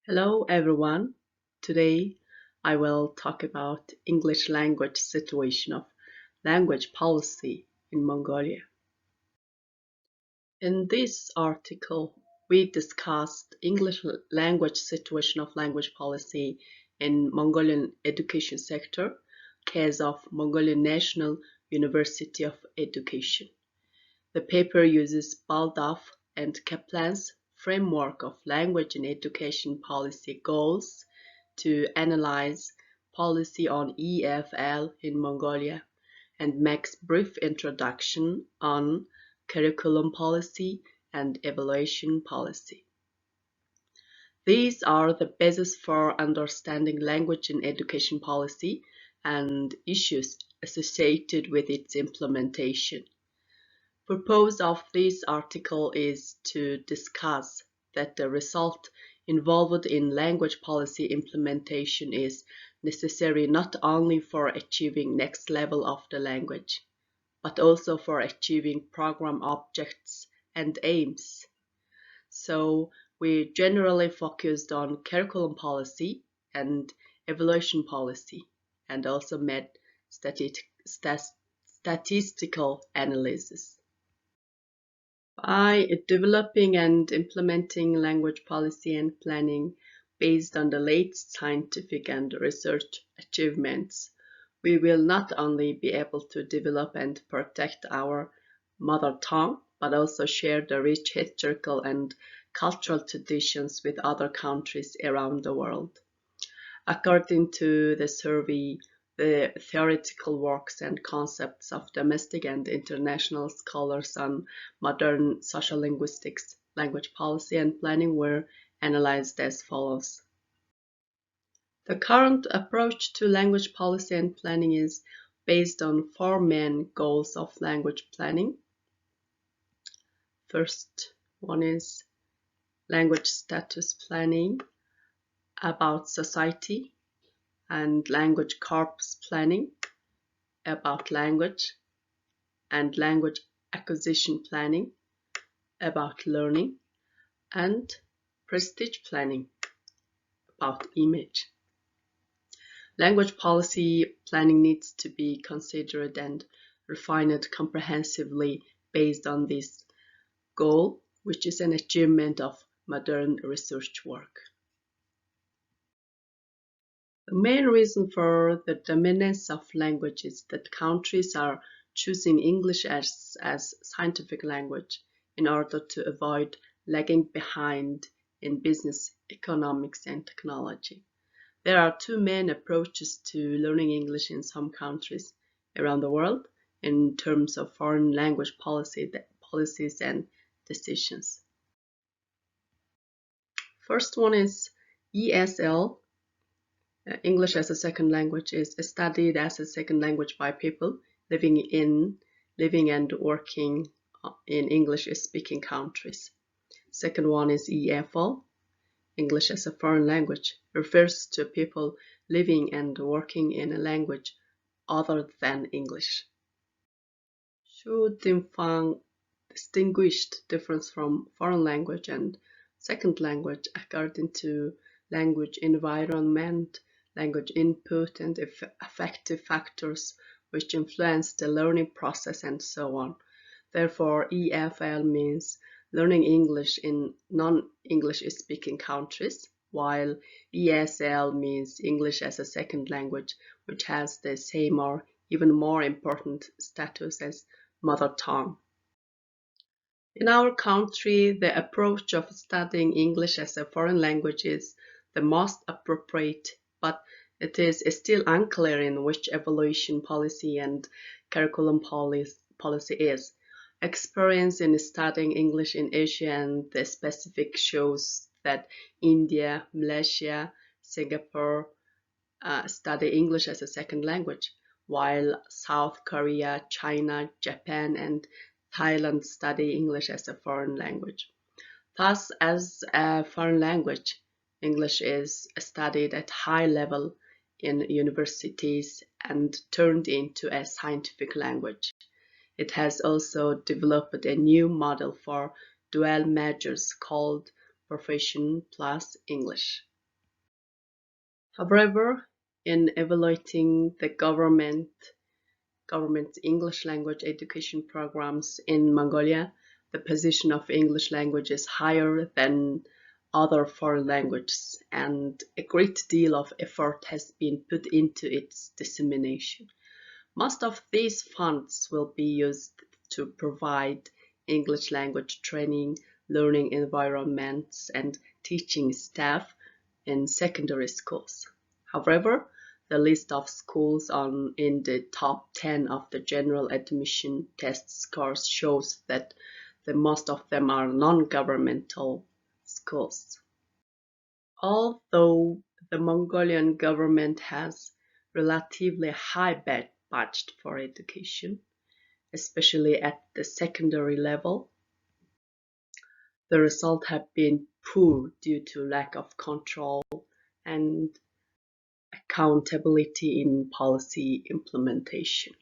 Hello everyone. Today I will talk about English language situation of language policy in Mongolia. In this article, we discussed English language situation of language policy in Mongolian education sector, case of Mongolian National University of Education. The paper uses Baldauf and Kaplan's framework of language and education policy goals to analyze policy on EFL in Mongolia and makes brief introduction on curriculum policy and evaluation policy. These are the basis for understanding language and education policy and issues associated with its implementation. Purpose of this article is to discuss that the result involved in language policy implementation is necessary not only for achieving next level of the language, but also for achieving program objects and aims. So we generally focused on curriculum policy and evaluation policy and also made statistical analysis. By developing and implementing language policy and planning based on the latest scientific and research achievements, we will not only be able to develop and protect our mother tongue, but also share the rich historical and cultural traditions with other countries around the world. According to the survey, the theoretical works and concepts of domestic and international scholars on modern social linguistics, language policy, and planning were analyzed as follows. The current approach to language policy and planning is based on four main goals of language planning. First one is language status planning about society, and language corpus planning about language, and language acquisition planning about learning, and prestige planning about image. Language policy planning needs to be considered and refined comprehensively based on this goal, which is an achievement of modern research work. The main reason for the dominance of language is that countries are choosing English as scientific language in order to avoid lagging behind in business, economics, and technology. There are two main approaches to learning English in some countries around the world in terms of foreign language policies and decisions. First one is ESL. English as a second language is studied as a second language by people living and working in English-speaking countries. Second one is EFL. English as a foreign language refers to people living and working in a language other than English. Xu Dinfang distinguished difference from foreign language and second language according to language environment, language input, and affective factors which influence the learning process and so on. Therefore, EFL means learning English in non-English speaking countries, while ESL means English as a second language, which has the same or even more important status as mother tongue. In our country, the approach of studying English as a foreign language is the most appropriate, but it is still unclear in which evaluation policy and curriculum policy is. Experience in studying English in Asia and the Pacific shows that India, Malaysia, Singapore study English as a second language, while South Korea, China, Japan, and Thailand study English as a foreign language. Thus, as a foreign language, English is studied at high level in universities and turned into a scientific language. It has also developed a new model for dual majors called Profession plus English. However, in evaluating the government's English language education programs in Mongolia, the position of English language is higher than other foreign languages, and a great deal of effort has been put into its dissemination. Most of these funds will be used to provide English language training, learning environments, and teaching staff in secondary schools. However, the list of schools in the top 10 of the general admission test scores shows that most of them are non-governmental schools. Although the Mongolian government has relatively high budget for education, especially at the secondary level, the results have been poor due to lack of control and accountability in policy implementation.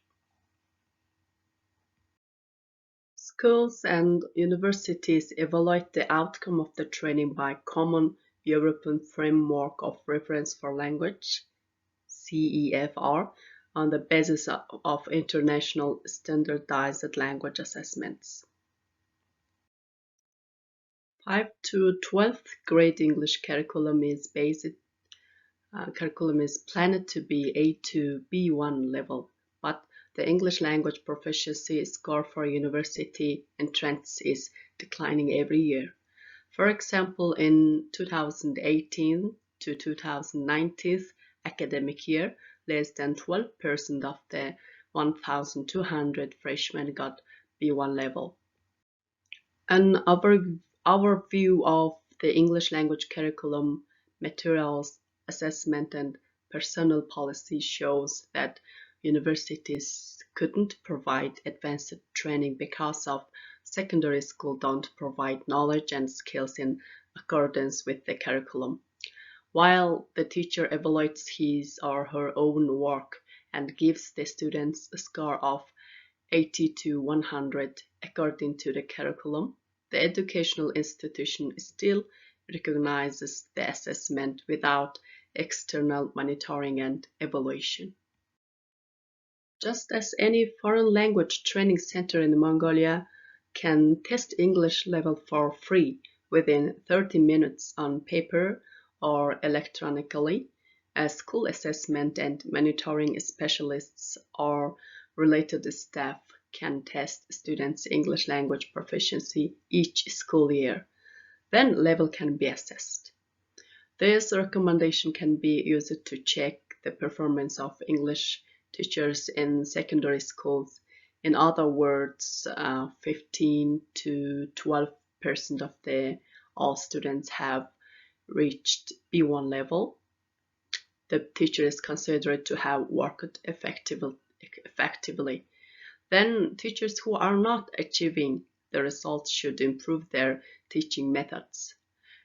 Schools and universities evaluate the outcome of the training by Common European Framework of Reference for Language (CEFR) on the basis of international standardized language assessments. 5 to 12th grade English curriculum is planned to be A to B1 level, but the English language proficiency score for university entrance is declining every year. For example, in 2018 to 2019 academic year, less than 12% of the 1,200 freshmen got B1 level. An overview of the English language curriculum, materials, assessment, and personnel policy shows that universities couldn't provide advanced training because of secondary school don't provide knowledge and skills in accordance with the curriculum. While the teacher evaluates his or her own work and gives the students a score of 80 to 100 according to the curriculum, the educational institution still recognizes the assessment without external monitoring and evaluation. Just as any foreign language training center in Mongolia can test English level for free within 30 minutes on paper or electronically, as school assessment and monitoring specialists or related staff can test students' English language proficiency each school year. Then level can be assessed. This recommendation can be used to check the performance of English teachers in secondary schools. In other words, 15 to 12% of all students have reached B1 level. The teacher is considered to have worked effectively. Then teachers who are not achieving the results should improve their teaching methods.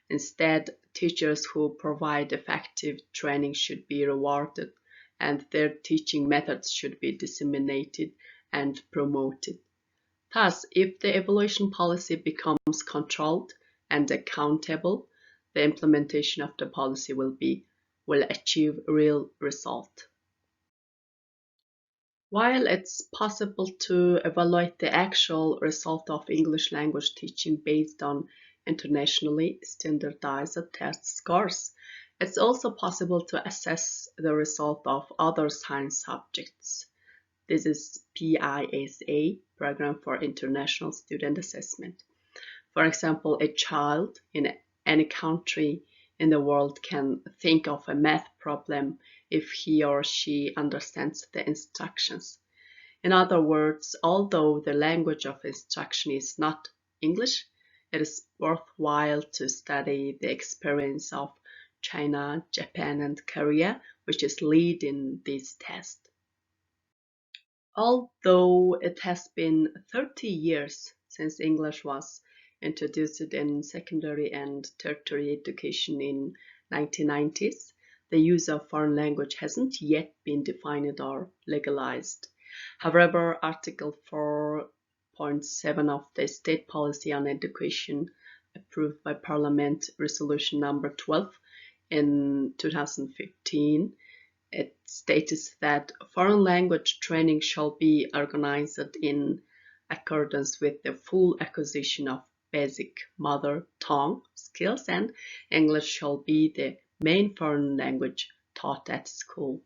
Instead, teachers who provide effective training should be rewarded, and their teaching methods should be disseminated and promoted. Thus, if the evaluation policy becomes controlled and accountable, the implementation of the policy will achieve real result. While it's possible to evaluate the actual result of English language teaching based on internationally standardized test scores, it's also possible to assess the result of other science subjects. This is PISA, Program for International Student Assessment. For example, a child in any country in the world can think of a math problem if he or she understands the instructions. In other words, although the language of instruction is not English, it is worthwhile to study the experience of China, Japan, and Korea, which is leading this test. Although it has been 30 years since English was introduced in secondary and tertiary education in 1990s, the use of foreign language hasn't yet been defined or legalized. However, Article 4.7 of the State Policy on Education, approved by Parliament Resolution number 12, in 2015, it states that foreign language training shall be organized in accordance with the full acquisition of basic mother tongue skills, and English shall be the main foreign language taught at school.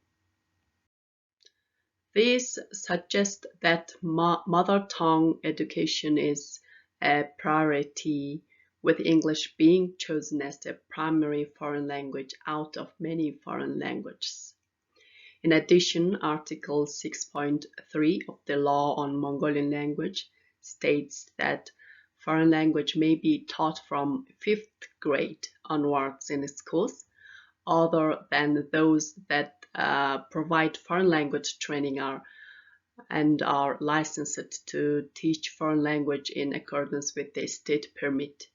This suggests that mother tongue education is a priority, with English being chosen as the primary foreign language out of many foreign languages. In addition, Article 6.3 of the Law on Mongolian Language states that foreign language may be taught from 5th grade onwards in schools, other than those that provide foreign language training and are licensed to teach foreign language in accordance with the state permit.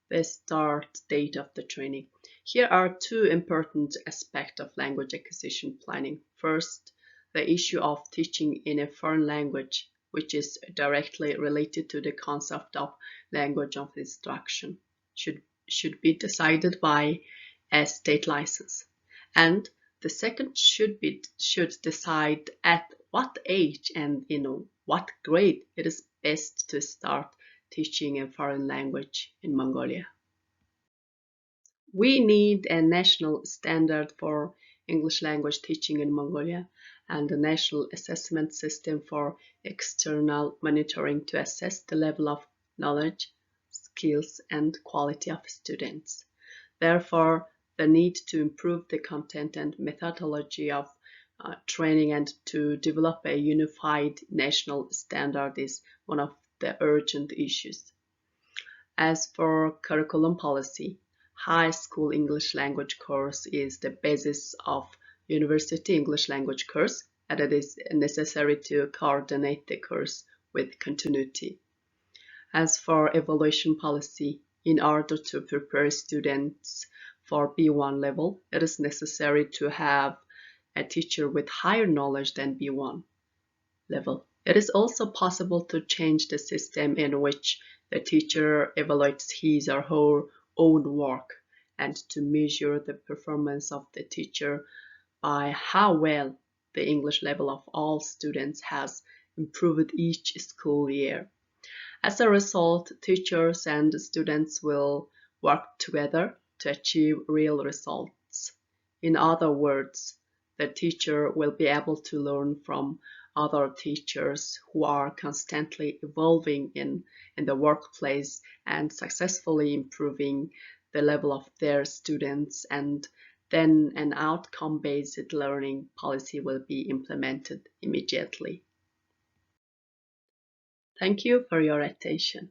The start date of the training. Here are two important aspects of language acquisition planning. First, the issue of teaching in a foreign language, which is directly related to the concept of language of instruction, should be decided by a state license. And the second should decide at what age and in what grade it is best to start teaching a foreign language in Mongolia. We need a national standard for English language teaching in Mongolia and a national assessment system for external monitoring to assess the level of knowledge, skills, and quality of students. Therefore, the need to improve the content and methodology of training and to develop a unified national standard is one of the urgent issues. As for curriculum policy, high school English language course is the basis of university English language course, and it is necessary to coordinate the course with continuity. As for evaluation policy, in order to prepare students for B1 level, it is necessary to have a teacher with higher knowledge than B1 level. It is also possible to change the system in which the teacher evaluates his or her own work and to measure the performance of the teacher by how well the English level of all students has improved each school year. As a result, teachers and students will work together to achieve real results. In other words, the teacher will be able to learn from other teachers who are constantly evolving in the workplace and successfully improving the level of their students, and then an outcome-based learning policy will be implemented immediately. Thank you for your attention.